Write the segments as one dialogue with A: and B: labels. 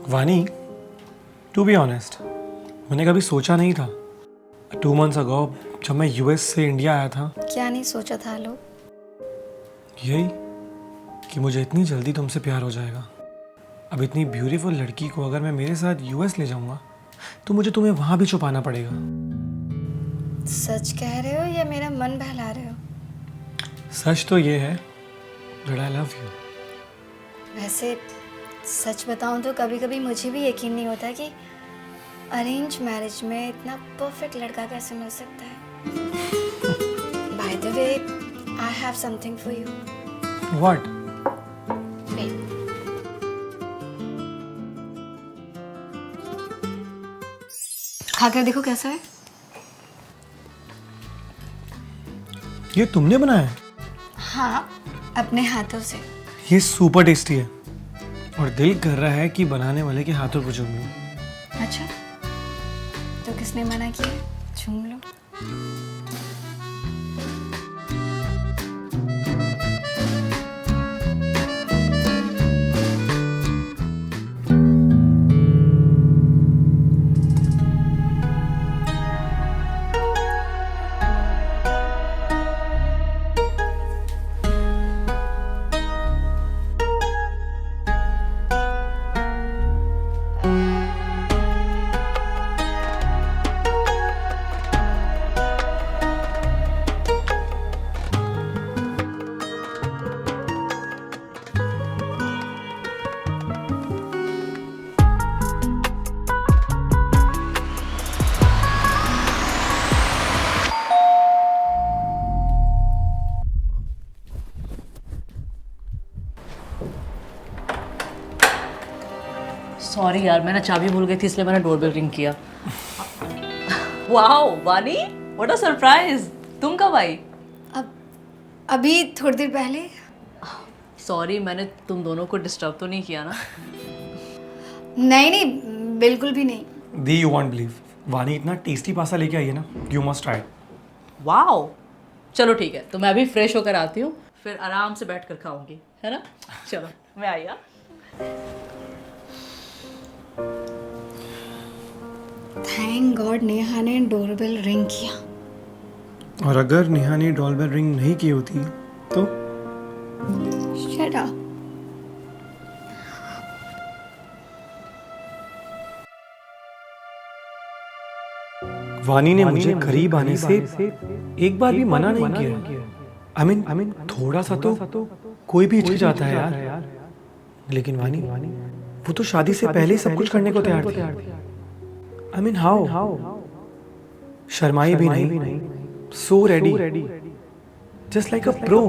A: वानी, to be honest, मैंने कभी सोचा नहीं था 2 months अगो जब मैं यूएस से इंडिया आया था,
B: क्या नहीं सोचा था लोग?
A: यही कि मुझे इतनी जल्दी तुमसे प्यार हो जाएगा। अब इतनी ब्यूटीफुल लड़की को अगर मैं मेरे साथ यूएस ले जाऊंगा तो मुझे तुम्हें वहां भी छुपाना पड़ेगा।
B: सच कह रहे हो या मेरा मन बहला रहे हो?
A: सच तो ये है that I love you।
B: वैसे सच बताऊं तो कभी कभी मुझे भी यकीन नहीं होता कि अरेंज मैरिज में इतना परफेक्ट लड़का कैसे मिल सकता है। By the way, I have something for you.
A: What?
B: Wait, खाकर देखो कैसा है।
A: ये तुमने बनाया है?
B: हाँ, अपने हाथों से।
A: ये सुपर टेस्टी है और दिल कर रहा है कि बनाने वाले के हाथों को चूम लूं।
B: अच्छा, तो किसने मना किया? झूम लो।
C: सॉरी यार, मैंने चाबी भूल गई थी इसलिए मैंने डोरबेल रिंग किया। वाओ वानी, व्हाट अ सरप्राइज! तुम कब आई?
B: अब अभी थोड़ी देर पहले।
C: सॉरी, मैंने तुम दोनों को डिस्टर्ब तो नहीं किया ना?
B: नहीं नहीं, बिल्कुल भी नहीं।
A: दी, यू वॉन्ट बिलीव, वानी इतना टेस्टी पास्ता लेके आई है ना, यू मस्ट ट्राई।
C: वाओ, चलो ठीक है, तो मैं अभी फ्रेश होकर आती हूँ, फिर आराम से बैठ कर खाऊंगी, है ना? चलो मैं आई। हाँ,
B: थैंक गॉड नेहा ने डोरबेल रिंग किया।
A: और अगर नेहा ने डॉलबेल रिंग नहीं की होती तो
B: शट अप।
A: वानी ने मुझे करीब आने से एक बार भी मना नहीं किया। आई मीन थोड़ा सा तो कोई भी हिचकिचाता है यार, लेकिन वानी वो तो शादी से पहले ही सब कुछ करने को तैयार थी। आई मीन हाउ, शर्माई भी नहीं, so ready, just like a pro.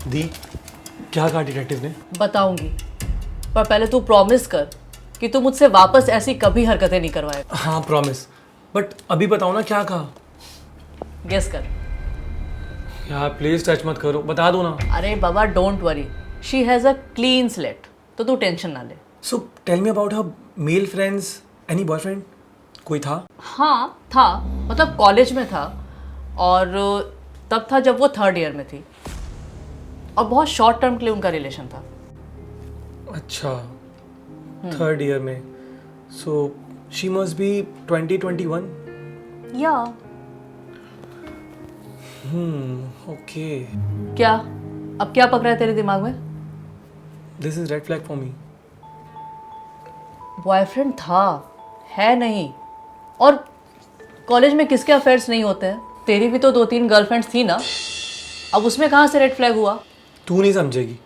A: दी, क्या कहा डिटेक्टिव ने?
C: बताऊंगी, पर पहले तू प्रॉमिस कर कि तू मुझसे वापस ऐसी कभी हरकतें नहीं करवाएगा।
A: हाँ प्रॉमिस, बट अभी बताओ ना क्या कहा।
C: गेस कर।
A: यार प्लीज टच मत करो, बता दो ना।
C: अरे बाबा, don't worry, she has a clean slate, तो तू टेंशन ना ले।
A: So tell me about her male friends, any boyfriend कोई था?
C: हाँ था, मतलब कॉलेज में था, और तब था जब वो 3rd ईयर में थी, और बहुत शॉर्ट टर्म के लिए उनका रिलेशन था।
A: अच्छा, 3rd ईयर में, सो शी मस्ट बी 2021।
C: या
A: ओके,
C: क्या? अब क्या पक रहा है तेरे दिमाग में?
A: This is red flag for me.
C: Boyfriend था, है नहीं, और कॉलेज में किसके अफेयर्स नहीं होते हैं? तेरी भी तो 2-3 गर्लफ्रेंड्स थी ना, अब उसमें कहाँ से रेड फ्लैग हुआ?
A: तू नहीं समझेगी,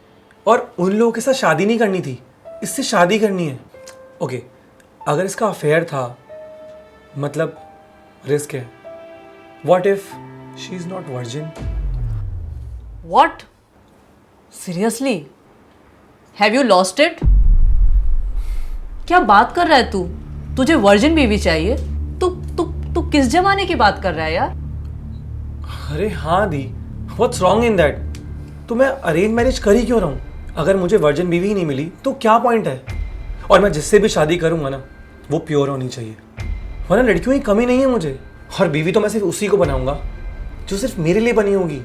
A: और उन लोगों के साथ शादी नहीं करनी थी, इससे शादी करनी है। ओके, अगर इसका अफेयर था मतलब रिस्क है। What if she is not virgin?
C: What? Seriously? Have you lost it? क्या बात कर रहा है तू? तुझे वर्जिन बीवी चाहिए? तू तू तू किस जमाने की बात कर रहा है यार?
A: अरे हाँ दी, व्हाट्स रॉन्ग इन दैट? तो मैं अरेंज मैरिज कर ही क्यों रहा हूँ? अगर मुझे वर्जिन बीवी ही नहीं मिली तो क्या पॉइंट है? और मैं जिससे भी शादी करूँगा ना, वो प्योर होनी चाहिए, वरना लड़कियों की कमी नहीं है मुझे। और बीवी तो मैं सिर्फ उसी को बनाऊंगा जो सिर्फ मेरे लिए बनी होगी।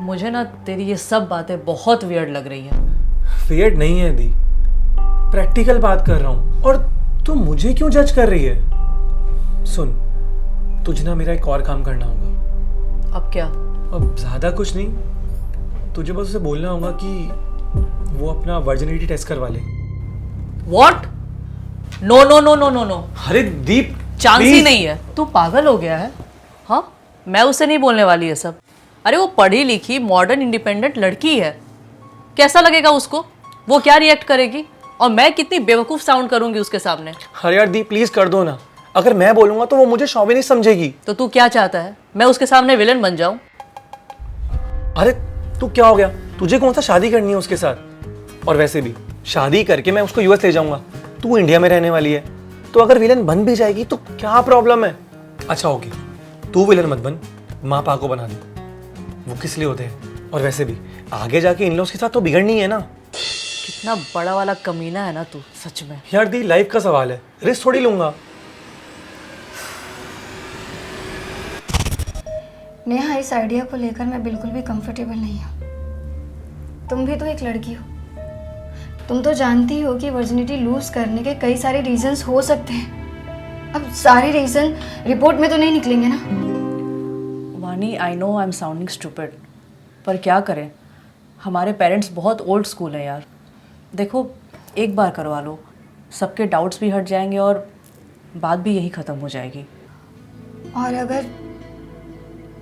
C: मुझे ना तेरी ये सब बातें बहुत वियर्ड लग रही हैं।
A: वियर्ड नहीं है दी, प्रैक्टिकल बात कर रहा हूँ। और तू मुझे क्यों जज कर रही है? सुन, तुझे ना मेरा एक और काम करना होगा।
C: अब क्या?
A: अब ज़्यादा कुछ नहीं, तुझे बस उसे बोलना होगा कि वो अपना वर्जिनिटी टेस्ट करवा ले।
C: What? No no no no no no,
A: अरे दीप,
C: चांस ही
A: please।
C: नहीं है। तू पागल हो गया है? हाँ, मैं उसे नहीं बोलने वाली है सब। अरे वो पढ़ी लिखी मॉडर्न इंडिपेंडेंट लड़की है, कैसा लगेगा उसको? वो क्या रिएक्ट करेगी? और मैं कितनी बेवकूफ साउंड करूंगी उसके सामने।
A: अरे यार दीप, प्लीज कर दो ना। अगर मैं बोलूंगा तो वो मुझे शॉविनिस्ट समझेगी।
C: तो तू क्या चाहता है, मैं उसके सामने विलन बन जाऊं?
A: अरे तू क्या हो गया? तुझे कौन सा शादी करनी है उसके साथ? और वैसे भी शादी करके मैं उसको यूएस ले जाऊंगा, तू इंडिया में रहने वाली है, तो अगर विलन बन भी जाएगी तो क्या प्रॉब्लम है? अच्छा ओके, तू विलन मत बन, माँ पा को बना दे, वो किस लिए होते हैं? और वैसे भी आगे जाके इन लॉज के साथ तो बिगड़नी है ना।
C: कितना बड़ा वाला कमीना है ना तू, सच में।
A: यार दी, लाइफ का सवाल है, रिस्क थोड़ी लूंगा।
B: नेहा, इस आइडिया को लेकर मैं बिल्कुल भी कंफर्टेबल नहीं हूँ। तुम भी तो एक लड़की हो, तुम तो जानती हो कि वर्जिनिटी लूज करने के कई सारे रीजंस हो सकते हैं। अब सारे रीजन रिपोर्ट में तो नहीं निकलेंगे ना।
C: वानी, I know I am sounding stupid, पर क्या करें, हमारे पेरेंट्स बहुत ओल्ड स्कूल हैं यार। देखो, एक बार करवा लो, सबके डाउट्स भी हट जाएंगे और बात भी यही ख़त्म हो जाएगी।
B: और अगर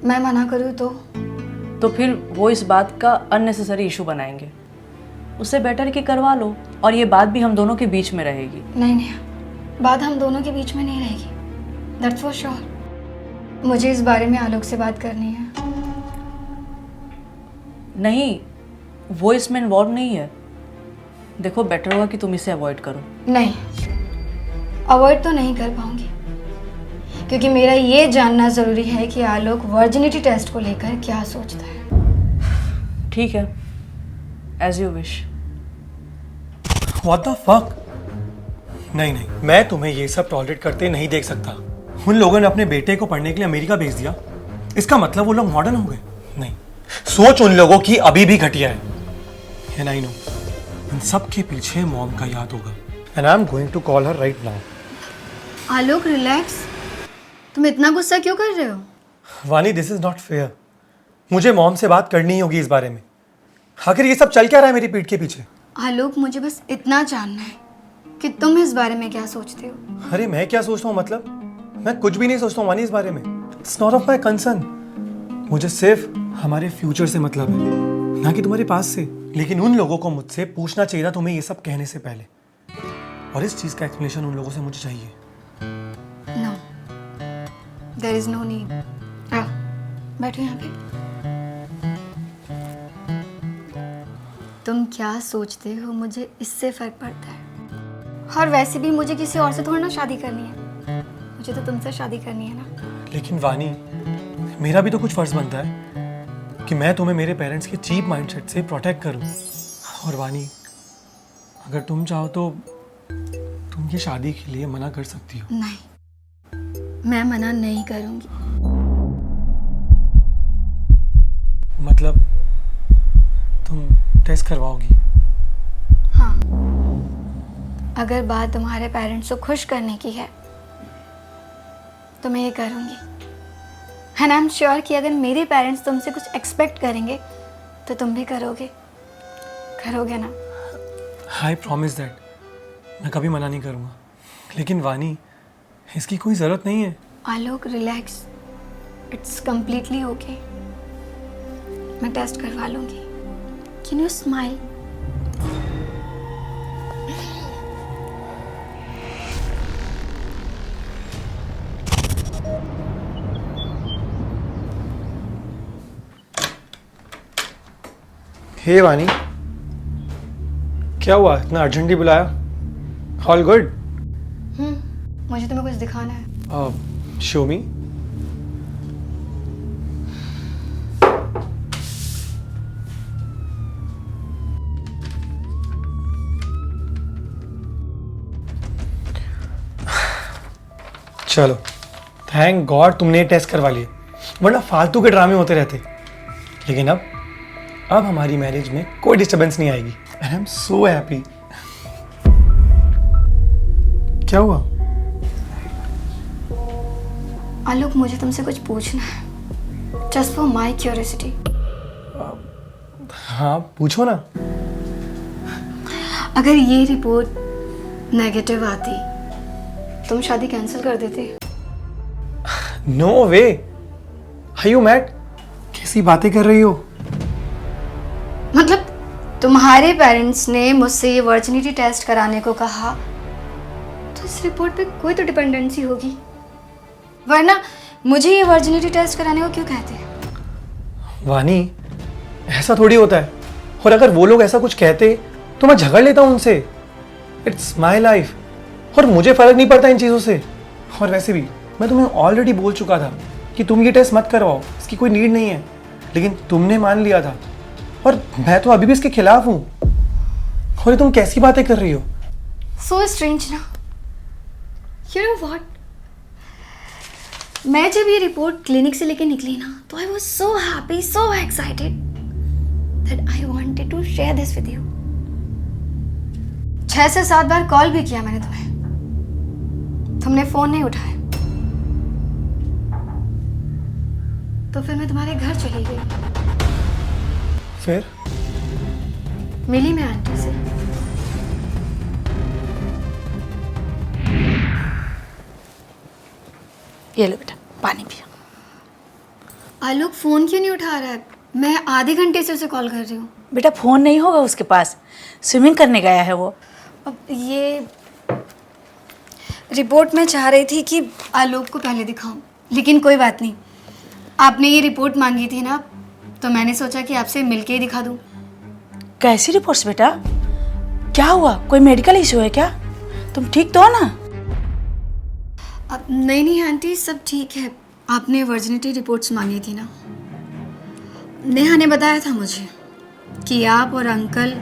B: मैं मना करूँ
C: तो फिर वो इस बात का अननेसेसरी इशू बनाएंगे। उससे बेटर कि करवा लो, और ये बात भी हम दोनों के बीच में रहेगी।
B: नहीं नेहा, बात हम दोनों के बीच में नहीं रहेगी, दैट्स फॉर श्योर। मुझे इस बारे में आलोक से बात करनी है।
C: नहीं, वो इसमें इन्वॉल्व नहीं है। देखो, बेटर होगा कि तुम इसे अवॉइड करो।
B: नहीं, अवॉइड तो नहीं कर पाऊंगी, क्योंकि मेरा ये जानना ज़रूरी है कि आलोक वर्जिनिटी टेस्ट को लेकर क्या सोचता है।
C: ठीक है, as you wish.
A: What the fuck? नहीं नहीं, मैं तुम्हें ये सब टॉलरेट करते नहीं देख सकता। उन लोगों ने अपने बेटे को पढ़ने के लिए अमेरिका भेज दिया, इसका मतलब वो लोग मॉडर्न हो गए? नहीं, सोच उन लोगों की अभी भी घटिया है। And I know, इन सब के पीछे मॉम का याद होगा। And I'm going to call her right now.
B: Alok, relax. तुम इतना गुस्सा क्यों कर रहे हो?
A: वानी, दिस इज नॉट फेयर। मुझे मॉम से बात करनी ही होगी इस बारे में। आखिर ये सब चल क्या रहा है मेरी पीठ के पीछे?
B: आलोक, मुझे बस इतना जानना है कि तुम इस बारे में क्या सोचते हो।
A: अरे मैं क्या सोचता हूँ मतलब? मैं कुछ भी नहीं सोचता हूँ वानी इस बारे में। It's not of my concern. मुझे सिर्फ हमारे फ्यूचर से मतलब है, ना कि तुम्हारे पास से। लेकिन उन लोगों को मुझसे पूछना चाहिए था तुम्हें ये सब कहने से पहले, और इस चीज़ का एक्सप्लेनेशन उन लोगों से मुझे चाहिए।
B: No, there is no need. आओ, बैठो यहाँ पे। तुम क्या सोचते हो मुझे इससे फर्क पड़ता है। और वैसे भी मुझे किसी और से थोड़ा ना शादी करनी है, मुझे तो तुमसे शादी करनी है ना।
A: लेकिन वानी, मेरा भी तो कुछ फर्ज बनता है कि मैं तुम्हें मेरे पेरेंट्स के चीप माइंडसेट से प्रोटेक्ट करूं। और वानी, अगर तुम चाहो तो तुम ये शादी के लिए मना कर सकती हो।
B: नहीं, मैं मना नहीं करूँगी।
A: मतलब तुम टेस्ट करवाओगी?
B: हाँ, अगर बात तुम्हारे पेरेंट्स को खुश करने की है तो मैं ये करूँगी। एंड आई एम श्योर कि अगर मेरे पेरेंट्स तुमसे कुछ एक्सपेक्ट करेंगे तो तुम भी करोगे ना।
A: आई प्रॉमिस दैट मैं कभी मना नहीं करूँगा। लेकिन वानी, इसकी कोई ज़रूरत नहीं है।
B: आलोक, रिलैक्स, इट्स कम्प्लीटली ओके। मैं टेस्ट करवा लूँगी। Can you smile?
A: हे वानी, क्या हुआ, इतना अर्जेंटली बुलाया? All good?
B: मुझे तुम्हें कुछ दिखाना है।
A: शो मी। चलो, थैंक गॉड तुमने ये टेस्ट करवा लिए, वरना फालतू के ड्रामे होते रहते। लेकिन अब हमारी मैरिज में कोई डिस्टरबेंस नहीं आएगी। And I am so happy. क्या हुआ?
B: आलोक, मुझे तुमसे कुछ पूछना है, जस्ट फॉर माई क्यूरियोसिटी।
A: हाँ पूछो ना।
B: अगर ये रिपोर्ट नेगेटिव आती, तुम शादी कैंसिल कर देते?
A: No way, are you mad? कैसी बातें कर रही हो?
B: मतलब तुम्हारे पेरेंट्स ने मुझसे ये वर्जिनिटी टेस्ट कराने को कहा, तो इस रिपोर्ट पे कोई तो डिपेंडेंसी होगी, वरना मुझे ये वर्जिनिटी टेस्ट कराने को क्यों कहते?
A: वानी, ऐसा थोड़ी होता है। और अगर वो लोग ऐसा कुछ कहते तो मैं झगड़ लेता उनसे। इट्स माई लाइफ और मुझे फर्क नहीं पड़ता इन चीज़ों से। और वैसे भी मैं तुम्हें ऑलरेडी बोल चुका था कि तुम ये टेस्ट मत करवाओ, इसकी कोई नीड नहीं है, लेकिन तुमने मान लिया था और मैं तो अभी भी इसके खिलाफ हूँ। और ये तुम कैसी बातें कर रही हो?
B: सो स्ट्रेंज ना। यू नो व्हाट, मैं जब ये रिपोर्ट क्लिनिक से लेके निकली ना, तो I was so happy, so excited that I wanted to share this with you. 6 से 7 बार कॉल भी किया मैंने तुम्हें, तुमने फोन नहीं उठाया, तो फिर मैं तुम्हारे घर चली गई।
A: फिर
B: मिली मैं आंटी से।
D: ये लो बेटा, पानी पियो।
B: आलोक फोन क्यों नहीं उठा रहा है? मैं आधे घंटे से उसे कॉल कर रही हूँ।
D: बेटा फ़ोन नहीं होगा उसके पास, स्विमिंग करने गया है वो।
B: अब ये रिपोर्ट मैं चाह रही थी कि आलोक को पहले दिखाऊं, लेकिन कोई बात नहीं, आपने ये रिपोर्ट मांगी थी ना, तो मैंने सोचा कि आपसे मिलके ही दिखा दूं।
D: कैसी रिपोर्ट्स बेटा? क्या हुआ? कोई मेडिकल इशू है क्या? तुम ठीक तो हो ना?
B: अब नहीं आंटी, सब ठीक है। आपने वर्जिनिटी रिपोर्ट्स मांगी थी ना, नेहा ने बताया था मुझे कि आप और अंकल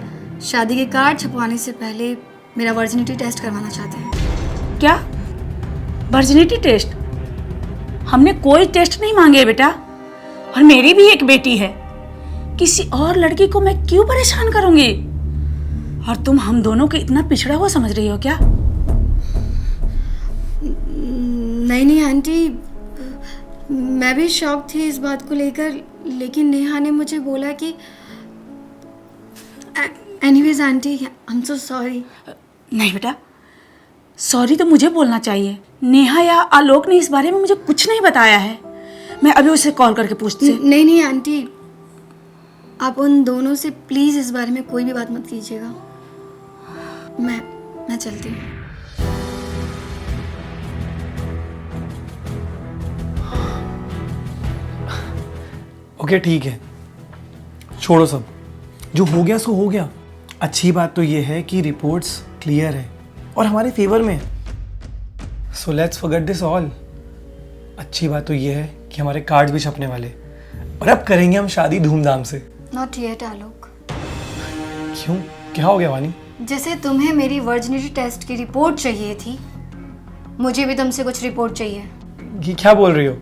B: शादी के कार्ड छपवाने से पहले मेरा वर्जिनिटी टेस्ट करवाना चाहते हैं।
D: क्या वर्जिनिटी टेस्ट? हमने कोई टेस्ट नहीं मांगे बेटा, और मेरी भी एक बेटी है, किसी और लड़की को मैं क्यों परेशान करूंगी? और तुम हम दोनों को इतना पिछड़ा हुआ समझ रही हो क्या?
B: नहीं आंटी, मैं भी शॉक थी इस बात को लेकर, लेकिन नेहा ने मुझे बोला कि anyways aunty, I am so sorry.
D: नहीं बेटा, सॉरी तो मुझे बोलना चाहिए। नेहा या आलोक ने इस बारे में मुझे कुछ नहीं बताया है। मैं अभी उसे कॉल करके पूछती हूँ।
B: नहीं आंटी, आप उन दोनों से प्लीज इस बारे में कोई भी बात मत कीजिएगा। मैं चलती हूँ।
A: ओके ठीक है, छोड़ो सब, जो हो गया सो हो गया। अच्छी बात तो ये है कि रिपोर्ट्स क्लियर है और हमारे फेवर में है, so let's forget this all. अच्छी बात तो ये है कि हमारे कार्ड्स भी छपने वाले, और अब करेंगे हम शादी धूमधाम से।
B: नॉट येट आलोक।
A: क्यों, क्या हो गया वानी?
B: जैसे तुम्हें मेरी वर्जिनिटी टेस्ट की रिपोर्ट चाहिए थी, मुझे भी तुमसे कुछ रिपोर्ट चाहिए।
A: ये क्या बोल रही हो?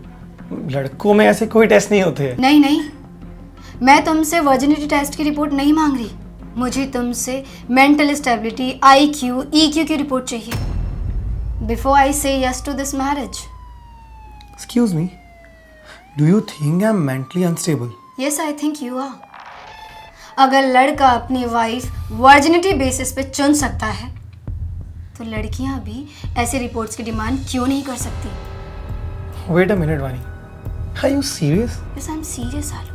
A: लड़कों में ऐसे कोई टेस्ट नहीं होते हैं।
B: नहीं, मैं तुमसे वर्जिनिटी टेस्ट की रिपोर्ट नहीं मांग रही, मुझे तुमसे मेंटल स्टेबिलिटी, IQ, EQ की रिपोर्ट चाहिए before I say yes to this marriage.
A: Excuse me, do you think I am mentally unstable?
B: Yes, I think you are. अगर लड़का अपनी वाइफ वर्जिनिटी बेसिस पे चुन सकता है, तो लड़कियां भी ऐसे रिपोर्ट्स की डिमांड क्यों नहीं कर सकती?
A: Wait a minute Wani, are you serious?
B: Yes, I am serious Alok.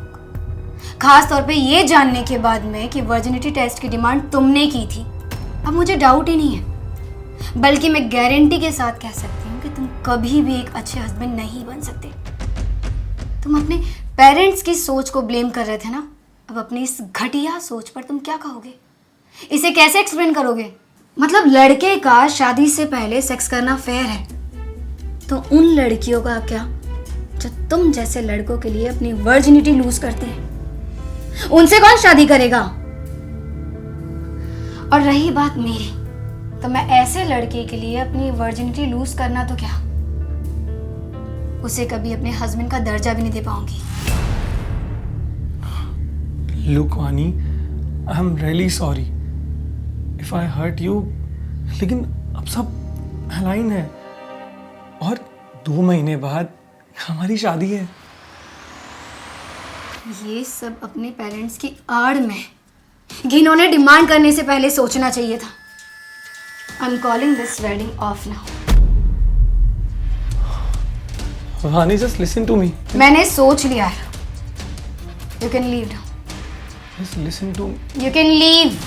B: खास तौर पे ये जानने के बाद में कि वर्जिनिटी टेस्ट की डिमांड तुमने की थी, अब मुझे डाउट ही नहीं है, बल्कि मैं गारंटी के साथ कह सकती हूँ कि तुम कभी भी एक अच्छे हस्बैंड नहीं बन सकते। तुम अपने पेरेंट्स की सोच को ब्लेम कर रहे थे ना, अब अपनी इस घटिया सोच पर तुम क्या कहोगे? इसे कैसे एक्सप्लेन करोगे? मतलब लड़के का शादी से पहले सेक्स करना फेयर है, तो उन लड़कियों का क्या जो तुम जैसे लड़कों के लिए अपनी वर्जिनिटी लूज करती है? उनसे कौन शादी करेगा? और रही बात मेरी, तो मैं ऐसे लड़के के लिए अपनी वर्जिनिटी लूज करना तो क्या, उसे कभी अपने हस्बैंड का दर्जा भी नहीं दे पाऊंगी।
A: Look Vani, I am really sorry if I hurt you, लेकिन अब सब अलाइन है और 2 महीने बाद हमारी शादी है।
B: ये सब अपने पेरेंट्स की आड़ में जिन्होंने डिमांड करने से पहले सोचना चाहिए था। I am calling this wedding off now.
A: Vani, just listen to me.
B: मैंने सोच लिया है। You can leave.
A: Just listen to
B: you can leave.